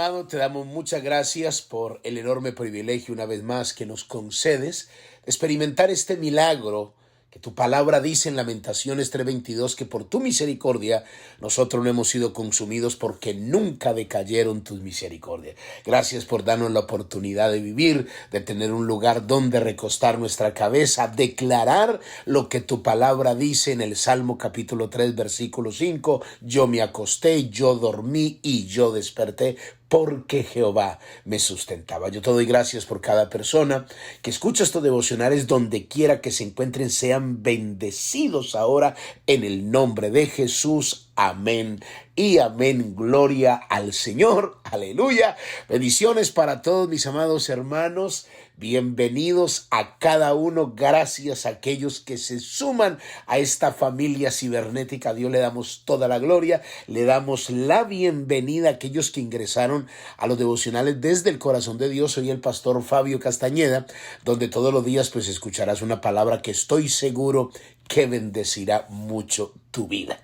amado, te damos muchas gracias por el enorme privilegio una vez más que nos concedes de experimentar este milagro que tu palabra dice en Lamentaciones 3:22, que por tu misericordia nosotros no hemos sido consumidos porque nunca decayeron tus misericordias. Gracias por darnos la oportunidad de vivir, de tener un lugar donde recostar nuestra cabeza, declarar lo que tu palabra dice en el Salmo capítulo 3, versículo 5. Yo me acosté, yo dormí y yo desperté, porque Jehová me sustentaba. Yo te doy gracias por cada persona que escucha estos devocionales donde quiera que se encuentren. Sean bendecidos ahora en el nombre de Jesús. Amén y amén. Gloria al Señor. Aleluya. Bendiciones para todos mis amados hermanos. Bienvenidos a cada uno. Gracias a aquellos que se suman a esta familia cibernética. A Dios le damos toda la gloria. Le damos la bienvenida a aquellos que ingresaron a los devocionales desde el corazón de Dios. Soy el pastor Fabio Castañeda, donde todos los días pues escucharás una palabra que estoy seguro que bendecirá mucho tu vida.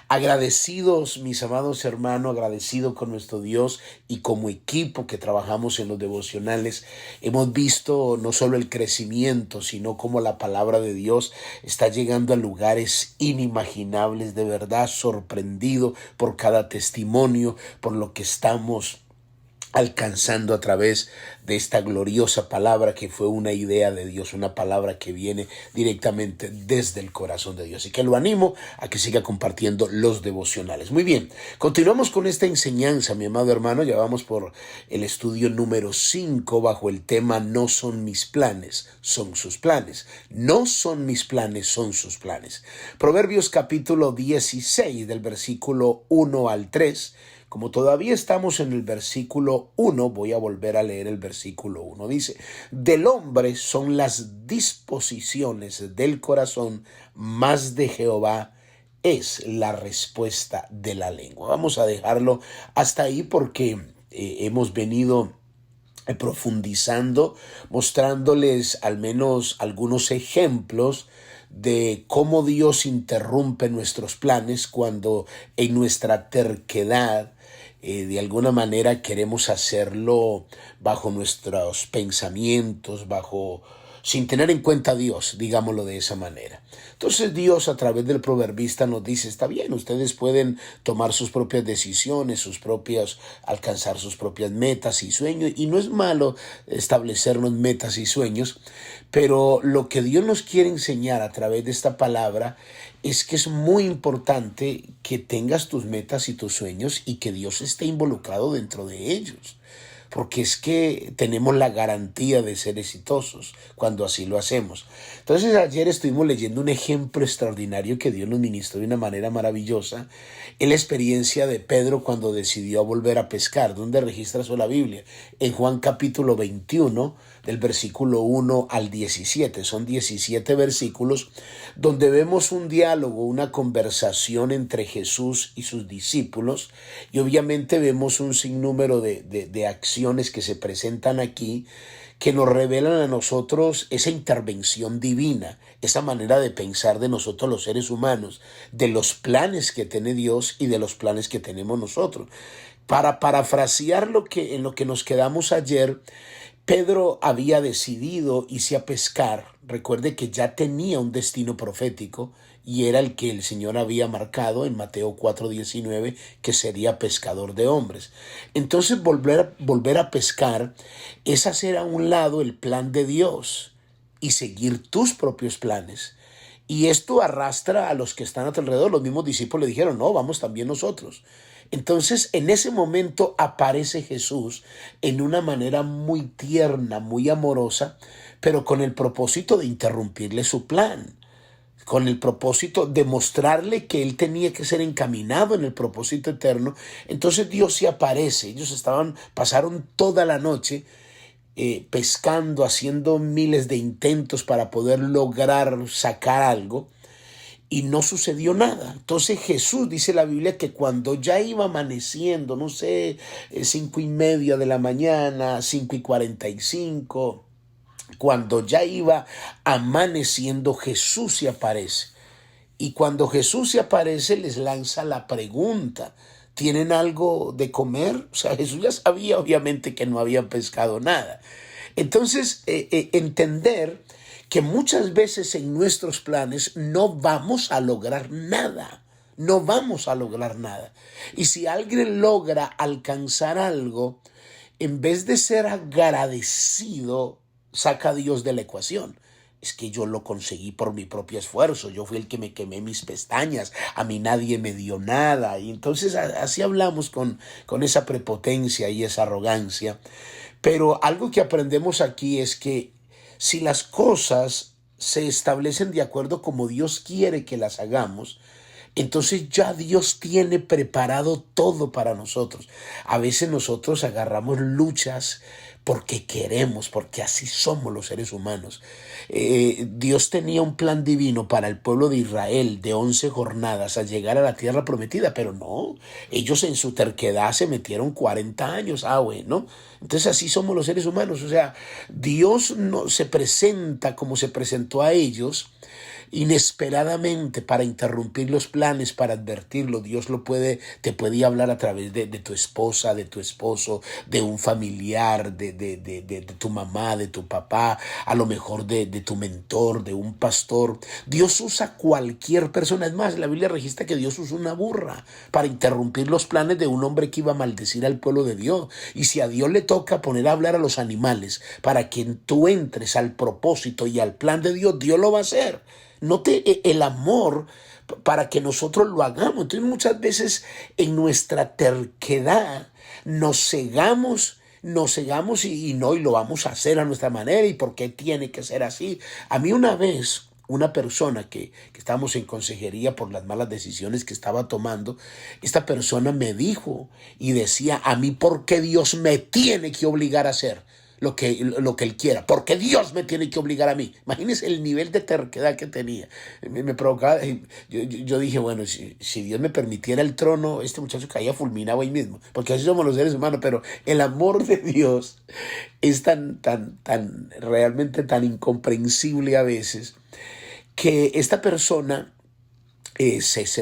Agradecidos, mis amados hermanos, agradecido con nuestro Dios y como equipo que trabajamos en los devocionales, hemos visto no solo el crecimiento, sino cómo la palabra de Dios está llegando a lugares inimaginables. De verdad, sorprendido por cada testimonio, por lo que estamos alcanzando a través de esta gloriosa palabra que fue una idea de Dios, una palabra que viene directamente desde el corazón de Dios. Así que lo animo a que siga compartiendo los devocionales. Muy bien, continuamos con esta enseñanza, mi amado hermano. Ya vamos por el estudio número 5 bajo el tema No son mis planes, son sus planes. No son mis planes, son sus planes. Proverbios capítulo 16 del versículo 1 al 3. Como todavía estamos en el versículo 1, voy a volver a leer el versículo 1. Dice: del hombre son las disposiciones del corazón, mas de Jehová es la respuesta de la lengua. Vamos a dejarlo hasta ahí porque hemos venido profundizando, mostrándoles al menos algunos ejemplos de cómo Dios interrumpe nuestros planes cuando en nuestra terquedad de alguna manera queremos hacerlo bajo nuestros pensamientos, sin tener en cuenta a Dios, digámoslo de esa manera. Entonces Dios a través del proverbista nos dice: está bien, ustedes pueden tomar sus propias decisiones, alcanzar sus propias metas y sueños, y no es malo establecernos metas y sueños, pero lo que Dios nos quiere enseñar a través de esta palabra es que es muy importante que tengas tus metas y tus sueños y que Dios esté involucrado dentro de ellos. Porque es que tenemos la garantía de ser exitosos cuando así lo hacemos. Entonces ayer estuvimos leyendo un ejemplo extraordinario que Dios nos ministró de una manera maravillosa, en la experiencia de Pedro cuando decidió volver a pescar. ¿Dónde registra eso la Biblia? En Juan capítulo 21, del versículo 1 al 17. Son 17 versículos donde vemos un diálogo, una conversación entre Jesús y sus discípulos, y obviamente vemos un sinnúmero de acciones que se presentan aquí que nos revelan a nosotros esa intervención divina, esa manera de pensar de nosotros los seres humanos, de los planes que tiene Dios y de los planes que tenemos nosotros. Para parafrasear en lo que nos quedamos ayer, Pedro había decidido irse a pescar. Recuerde que ya tenía un destino profético y era el que el Señor había marcado en Mateo 4:19, que sería pescador de hombres. Entonces volver a pescar es hacer a un lado el plan de Dios y seguir tus propios planes. Y esto arrastra a los que están a tu alrededor. Los mismos discípulos le dijeron: no, vamos también nosotros. Entonces, en ese momento aparece Jesús en una manera muy tierna, muy amorosa, pero con el propósito de interrumpirle su plan, con el propósito de mostrarle que él tenía que ser encaminado en el propósito eterno. Entonces Dios se aparece. Ellos pasaron toda la noche pescando, haciendo miles de intentos para poder lograr sacar algo, y no sucedió nada. Entonces Jesús, dice la Biblia, que cuando ya iba amaneciendo, 5:30 de la mañana, 5:45, cuando ya iba amaneciendo, Jesús se aparece. Y cuando Jesús se aparece, les lanza la pregunta: ¿Tienen algo de comer? O sea, Jesús ya sabía obviamente que no habían pescado nada. Entonces, entender que muchas veces en nuestros planes no vamos a lograr nada. No vamos a lograr nada. Y si alguien logra alcanzar algo, en vez de ser agradecido, saca a Dios de la ecuación. Es que yo lo conseguí por mi propio esfuerzo, yo fui el que me quemé mis pestañas, a mí nadie me dio nada. Y entonces así hablamos con esa prepotencia y esa arrogancia. Pero algo que aprendemos aquí es que si las cosas se establecen de acuerdo como Dios quiere que las hagamos, entonces ya Dios tiene preparado todo para nosotros. A veces nosotros agarramos luchas porque queremos, porque así somos los seres humanos. Dios tenía un plan divino para el pueblo de Israel de 11 jornadas a llegar a la tierra prometida, pero no, ellos en su terquedad se metieron 40 años. Bueno, entonces así somos los seres humanos. O sea, Dios no se presenta como se presentó a ellos inesperadamente para interrumpir los planes, para advertirlo. Dios te puede hablar a través de tu esposa, de tu esposo, de un familiar, de tu mamá, de tu papá, a lo mejor de tu mentor, de un pastor. Dios usa cualquier persona. Es más, la Biblia registra que Dios usó una burra para interrumpir los planes de un hombre que iba a maldecir al pueblo de Dios. Y si a Dios le toca poner a hablar a los animales para que tú entres al propósito y al plan de Dios, Dios lo va a hacer. Note el amor para que nosotros lo hagamos. Entonces muchas veces en nuestra terquedad nos cegamos y lo vamos a hacer a nuestra manera. ¿Y por qué tiene que ser así? A mí una vez una persona que estábamos en consejería por las malas decisiones que estaba tomando, esta persona me dijo y decía: a mí, ¿por qué Dios me tiene que obligar a hacer lo que Él quiera? Porque Dios me tiene que obligar a mí. Imagínense el nivel de terquedad que tenía. Me provocaba. Yo dije, bueno, si Dios me permitiera el trono, este muchacho caía fulminado ahí mismo, porque así somos los seres humanos. Pero el amor de Dios es tan realmente tan incomprensible a veces, que esta persona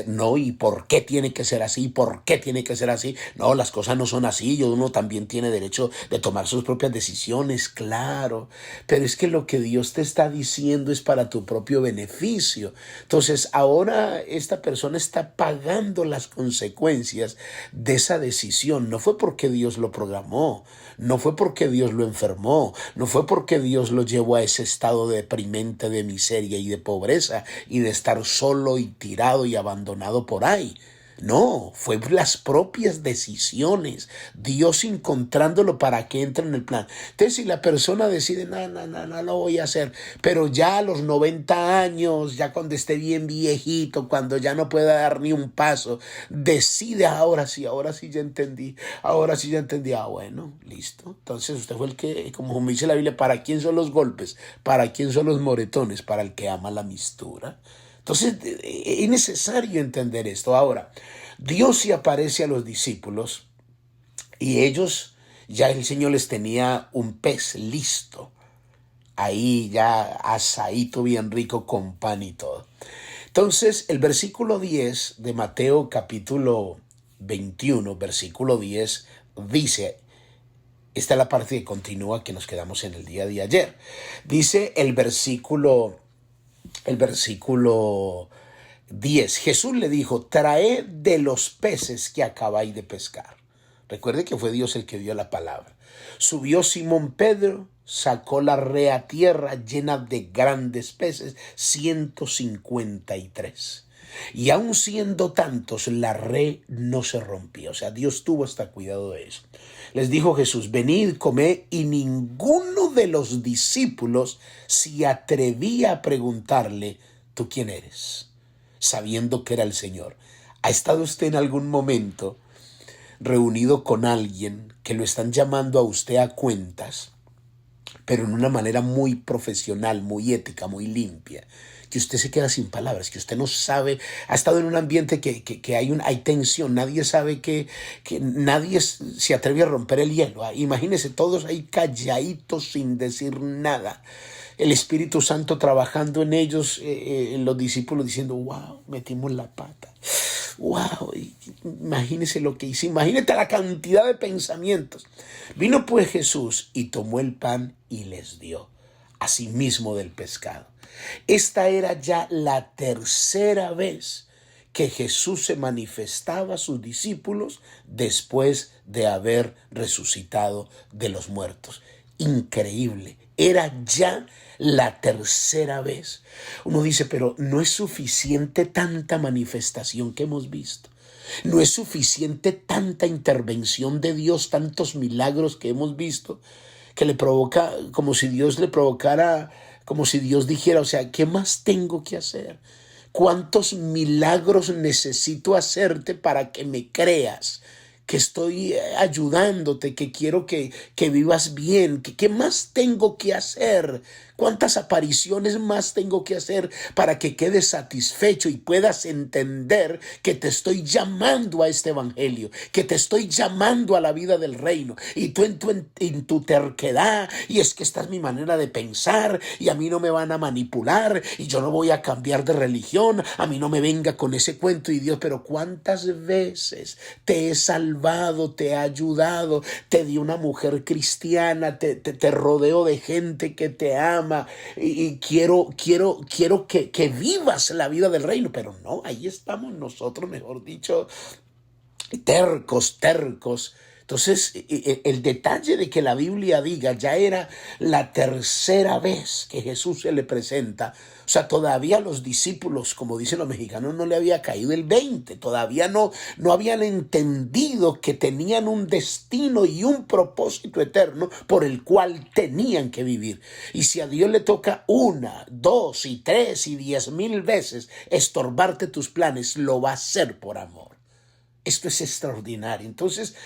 no, ¿y por qué tiene que ser así? ¿Por qué tiene que ser así? No, las cosas no son así. Uno también tiene derecho de tomar sus propias decisiones, claro. Pero es que lo que Dios te está diciendo es para tu propio beneficio. Entonces, ahora esta persona está pagando las consecuencias de esa decisión. No fue porque Dios lo programó, no fue porque Dios lo enfermó, no fue porque Dios lo llevó a ese estado deprimente de miseria y de pobreza y de estar solo y tirado y abandonado por ahí. No, fue las propias decisiones, Dios encontrándolo para que entre en el plan. Entonces, si la persona decide, no lo voy a hacer, pero ya a los 90 años, ya cuando esté bien viejito, cuando ya no pueda dar ni un paso, decide, ahora sí ya entendí. Bueno, listo. Entonces usted fue el que, como me dice la Biblia, ¿para quién son los golpes? ¿Para quién son los moretones? Para el que ama la mistura. Entonces es necesario entender esto. Ahora, Dios se aparece a los discípulos y ellos, ya el Señor les tenía un pez listo, ahí ya asadito bien rico con pan y todo. Entonces el versículo 10 de Mateo capítulo 21, versículo 10 dice, esta es la parte que continúa, que nos quedamos en el día de ayer. Dice el versículo 10, Jesús le dijo: traed de los peces que acabáis de pescar. Recuerde que fue Dios el que dio la palabra. Subió Simón Pedro, sacó la red a tierra llena de grandes peces, 153. Y aun siendo tantos, la red no se rompía. O sea, Dios tuvo hasta cuidado de eso. Les dijo Jesús: venid, comed. Y ninguno de los discípulos se atrevía a preguntarle: ¿tú quién eres?, sabiendo que era el Señor. ¿Ha estado usted en algún momento reunido con alguien que lo están llamando a usted a cuentas, pero en una manera muy profesional, muy ética, muy limpia, que usted se queda sin palabras, que usted no sabe? Ha estado en un ambiente que hay tensión, nadie sabe que nadie se atreve a romper el hielo. Imagínense, todos ahí calladitos sin decir nada. El Espíritu Santo trabajando en ellos, en los discípulos, diciendo: wow, metimos la pata. wow, imagínese lo que hice, imagínate la cantidad de pensamientos. Vino pues Jesús y tomó el pan y les dio, asimismo del pescado. Esta era ya la tercera vez que Jesús se manifestaba a sus discípulos después de haber resucitado de los muertos. Increíble, era ya la tercera vez. Uno dice, pero no es suficiente tanta manifestación que hemos visto. No es suficiente tanta intervención de Dios, tantos milagros que hemos visto, que le provoca, como si Dios le provocara, como si Dios dijera, o sea, ¿qué más tengo que hacer? ¿Cuántos milagros necesito hacerte para que me creas? Que estoy ayudándote, que quiero que vivas bien, ¿qué más tengo que hacer? ¿Cuántas apariciones más tengo que hacer para que quedes satisfecho y puedas entender que te estoy llamando a este evangelio, que te estoy llamando a la vida del reino? Y tú en tu terquedad, y es que esta es mi manera de pensar, y a mí no me van a manipular, y yo no voy a cambiar de religión, a mí no me venga con ese cuento. Y Dios, pero ¿cuántas veces te he salvado, te he ayudado, te di una mujer cristiana, te rodeo de gente que te ama, y quiero que vivas la vida del reino? Pero no, ahí estamos nosotros, mejor dicho, tercos. Entonces, el detalle de que la Biblia diga, ya era la tercera vez que Jesús se le presenta. O sea, todavía los discípulos, como dicen los mexicanos, no le había caído el 20. Todavía no habían entendido que tenían un destino y un propósito eterno por el cual tenían que vivir. Y si a Dios le toca 1, 2 y 3 y 10,000 veces estorbarte tus planes, lo va a hacer por amor. Esto es extraordinario. Entonces,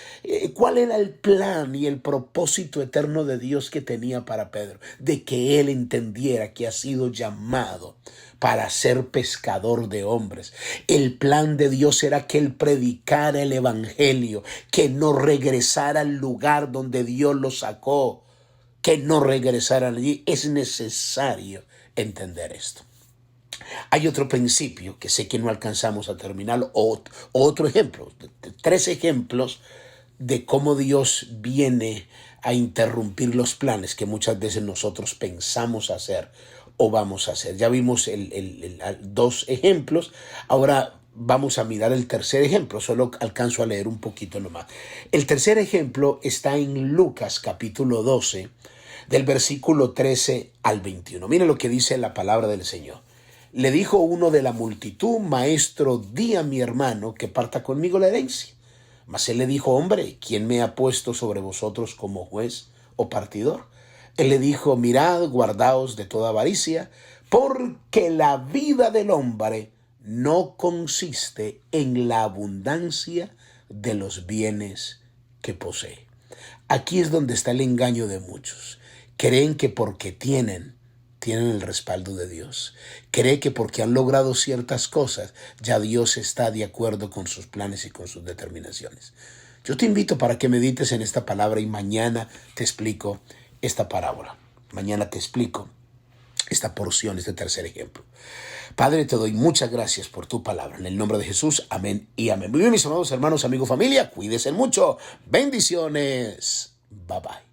¿cuál era el plan y el propósito eterno de Dios que tenía para Pedro? De que él entendiera que ha sido llamado para ser pescador de hombres. El plan de Dios era que él predicara el evangelio, que no regresara al lugar donde Dios lo sacó, que no regresara allí. Es necesario entender esto. Hay otro principio que sé que no alcanzamos a terminar, otro ejemplo, 3 ejemplos de cómo Dios viene a interrumpir los planes que muchas veces nosotros pensamos hacer o vamos a hacer. Ya vimos 2 ejemplos, ahora vamos a mirar el tercer ejemplo, solo alcanzo a leer un poquito nomás. El tercer ejemplo está en Lucas capítulo 12, del versículo 13 al 21. Miren lo que dice la palabra del Señor. Le dijo uno de la multitud: Maestro, di a mi hermano que parta conmigo la herencia. Mas él le dijo: Hombre, ¿quién me ha puesto sobre vosotros como juez o partidor? Él le dijo: Mirad, guardaos de toda avaricia, porque la vida del hombre no consiste en la abundancia de los bienes que posee. Aquí es donde está el engaño de muchos. Creen que porque tienen el respaldo de Dios. Cree que porque han logrado ciertas cosas, ya Dios está de acuerdo con sus planes y con sus determinaciones. Yo te invito para que medites en esta palabra y mañana te explico esta parábola. Mañana te explico esta porción, este tercer ejemplo. Padre, te doy muchas gracias por tu palabra. En el nombre de Jesús, amén y amén. Muy bien, mis amados hermanos, amigos, familia, cuídense mucho. Bendiciones. Bye bye.